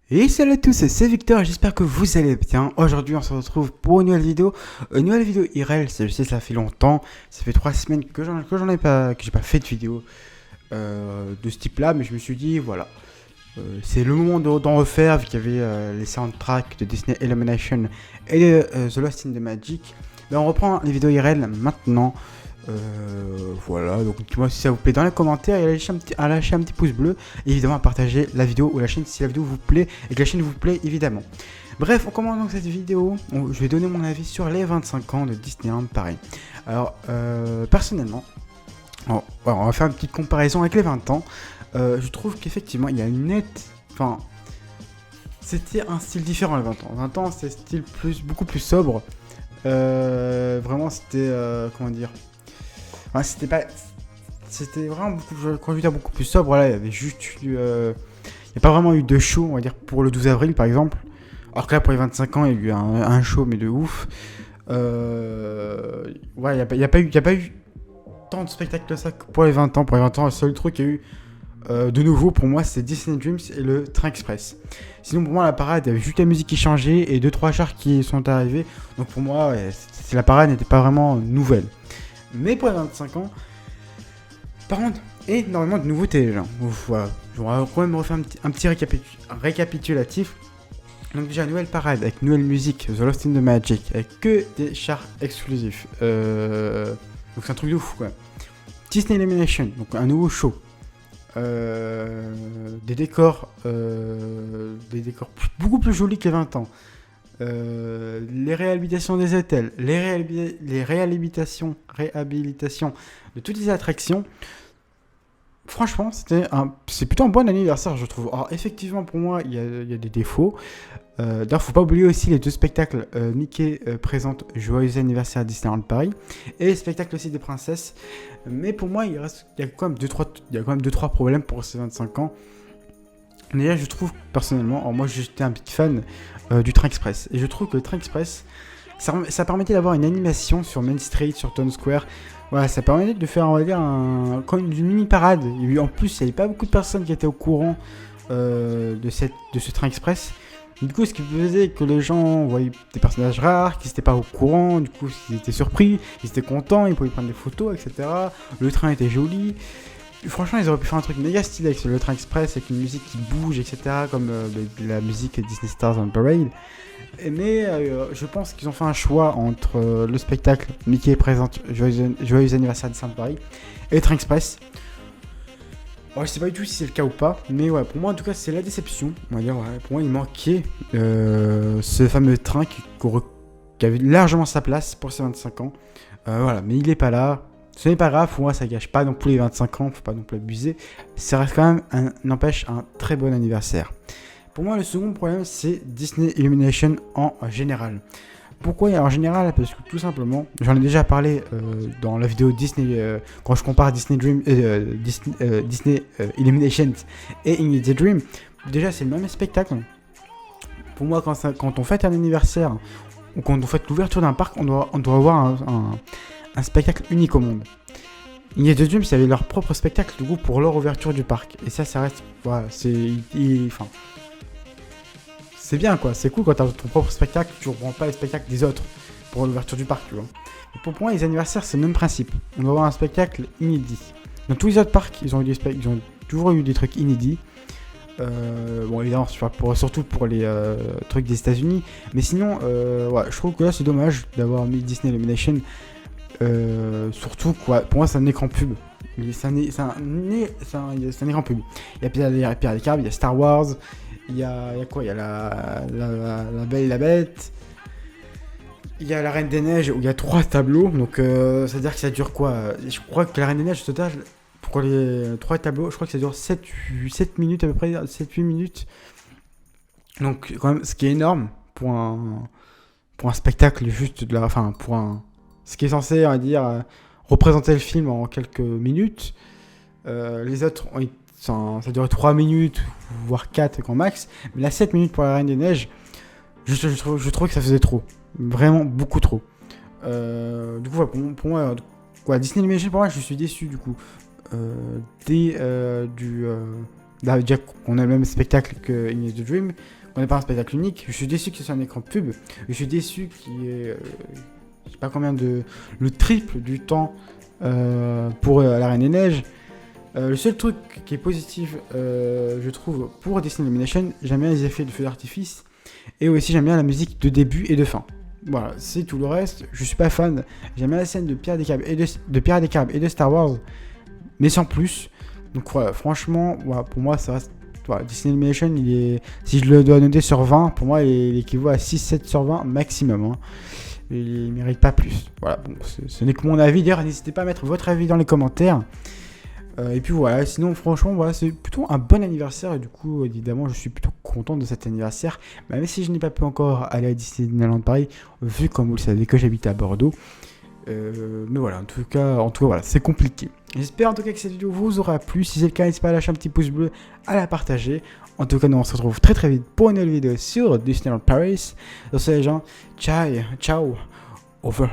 Et salut à tous, c'est Victor, j'espère que vous allez bien. Aujourd'hui on se retrouve pour une nouvelle vidéo. Une nouvelle vidéo IRL, je sais ça fait longtemps. Ça fait 3 semaines que j'en ai pas, que j'ai pas fait de vidéo de ce type là. Mais je me suis dit voilà, c'est le moment d'en refaire vu qu'il y avait les soundtracks de Disney Illumination et The Lost in the Magic. Ben, on reprend les vidéos IRL maintenant. Voilà, donc dites-moi si ça vous plaît dans les commentaires et à lâcher un petit pouce bleu et évidemment à partager la vidéo ou la chaîne si la vidéo vous plaît et que la chaîne vous plaît évidemment. Bref, on commence donc cette vidéo. Je vais donner mon avis sur les 25 ans de Disneyland Paris. Alors, personnellement, on va faire une petite comparaison avec les 20 ans. Je trouve qu'effectivement, il y a une nette. Enfin, c'était un style différent les 20 ans. 20 ans, c'était un style beaucoup plus sobre. Vraiment, c'était. Comment dire, enfin, c'était pas. C'était vraiment beaucoup, quand je veux dire beaucoup plus sobre, voilà, il y avait juste eu. Il n'y a pas vraiment eu de show, on va dire, pour le 12 avril par exemple. Alors que là, pour les 25 ans, il y a eu un show, mais de ouf. Ouais, il n'y a pas eu tant de spectacles que ça que pour les 20 ans. Pour les 20 ans, le seul truc qu'il y a eu de nouveau pour moi, c'est Disney Dreams et le Train Express. Sinon, pour moi, la parade, il y avait juste la musique qui changeait et 2-3 chars qui sont arrivés. Donc pour moi, ouais, la parade n'était pas vraiment nouvelle. Mais pour les 25 ans, par contre, énormément de nouveautés déjà. Voilà. Je vais quand même refaire un petit récapitulatif. Donc déjà, nouvelle parade avec nouvelle musique, The Lost in the Magic, avec que des chars exclusifs. Donc c'est un truc de fou quoi. Disney Illumination, donc un nouveau show. Des décors beaucoup plus jolis que les 20 ans. Les réhabilitations des hôtels, les réhabilitations de toutes les attractions. Franchement, c'est plutôt un bon anniversaire, je trouve. Alors, effectivement, pour moi, il y a des défauts. D'ailleurs, faut pas oublier aussi les deux spectacles. Mickey présente Joyeux anniversaire à Disneyland Paris et le spectacle aussi des princesses. Mais pour moi, il y a quand même 2-3 problèmes pour ces 25 ans. Déjà, je trouve personnellement, alors moi j'étais un petit fan du Train Express. Et je trouve que le Train Express, ça permettait d'avoir une animation sur Main Street, sur Times Square. Voilà, ça permettait de faire, on va dire, comme une mini parade. Et en plus, il n'y avait pas beaucoup de personnes qui étaient au courant de ce Train Express. Du coup, ce qui faisait que les gens voyaient des personnages rares, qui n'étaient pas au courant, du coup, ils étaient surpris, ils étaient contents, ils pouvaient prendre des photos, etc. Le train était joli. Franchement, ils auraient pu faire un truc méga stylé avec le Train Express, avec une musique qui bouge, etc. Comme la musique Disney Stars on Parade. Mais je pense qu'ils ont fait un choix entre le spectacle Mickey présente Joyeux anniversaire à Disneyland Paris et le Train Express. Ouais, je sais pas du tout si c'est le cas ou pas, mais ouais, pour moi en tout cas c'est la déception. On va dire, ouais, pour moi il manquait ce fameux train qui avait largement sa place pour ses 25 ans. Voilà, mais il est pas là. Ce n'est pas grave, pour moi ça gâche pas non plus les 25 ans, faut pas non plus abuser. Ça reste quand même, n'empêche, un très bon anniversaire. Pour moi, le second problème, c'est Disney Illumination en général. Pourquoi en général? Parce que tout simplement, j'en ai déjà parlé dans la vidéo Disney, quand je compare Disney Illumination et In the Dream. Déjà, c'est le même spectacle. Pour moi, quand on fête un anniversaire ou quand on fête l'ouverture d'un parc, on doit avoir un spectacle unique au monde. In the Dream, ça avait leur propre spectacle du coup pour leur ouverture du parc. Et ça reste, voilà, enfin, c'est bien quoi, c'est cool quand t'as ton propre spectacle, tu reprends pas les spectacles des autres pour l'ouverture du parc, tu vois. Et pour moi, les anniversaires, c'est le même principe. On doit avoir un spectacle inédit. Dans tous les autres parcs, ils ont toujours eu des trucs inédits. Bon, évidemment, surtout pour les trucs des États-Unis. Mais sinon, ouais, je trouve que là, c'est dommage d'avoir mis Disney Illumination. Surtout, quoi, pour moi, c'est un écran pub. C'est un écran pub. Il y a Pirates des Caraïbes, il y a Star Wars. Il y a quoi? Il y a la Belle et la Bête. Il y a la Reine des Neiges où il y a 3 tableaux. Donc c'est-à-dire que ça dure quoi? Je crois que la Reine des Neiges, au total, pour les 3 tableaux, je crois que ça dure 7 minutes à peu près, 7-8 minutes. Donc quand même, ce qui est énorme pour un spectacle juste de la... Enfin, ce qui est censé, on va dire, représenter le film en quelques minutes. Les autres ça durait 3 minutes, voire 4 grand max. Mais la 7 minutes pour la Reine des Neiges, je trouve que ça faisait trop. Vraiment beaucoup trop. Du coup, pour moi, Disney Illumination, pour moi, je suis déçu du coup. Là, déjà qu'on a le même spectacle que In the Dream, on n'a pas un spectacle unique. Je suis déçu que ce soit un écran de pub. Je suis déçu qu'il y ait, je sais pas combien le triple du temps pour la Reine des Neiges. Le seul truc qui est positif, je trouve, pour Disney Illumination, j'aime bien les effets de feu d'artifice et aussi j'aime bien la musique de début et de fin. Voilà, c'est tout. Le reste, je suis pas fan. J'aime bien la scène de Pirates des Caraïbes et de Star Wars, mais sans plus. Donc voilà, franchement, voilà, pour moi, ça reste. Voilà, Disney Illumination, si je le dois noter sur 20, pour moi, il équivaut à 6-7 sur 20 maximum. Hein. Il mérite pas plus. Voilà, bon, ce n'est que mon avis. D'ailleurs, n'hésitez pas à mettre votre avis dans les commentaires. Et puis voilà, sinon franchement voilà, c'est plutôt un bon anniversaire et du coup évidemment je suis plutôt content de cet anniversaire, même si je n'ai pas pu encore aller à Disneyland Paris, vu comme vous le savez que j'habite à Bordeaux. Mais voilà, en tout cas voilà, c'est compliqué. J'espère en tout cas que cette vidéo vous aura plu. Si c'est le cas, n'hésitez pas à lâcher un petit pouce bleu, à la partager. En tout cas, nous on se retrouve très très vite pour une nouvelle vidéo sur Disneyland Paris. Sur ce les gens, ciao, over.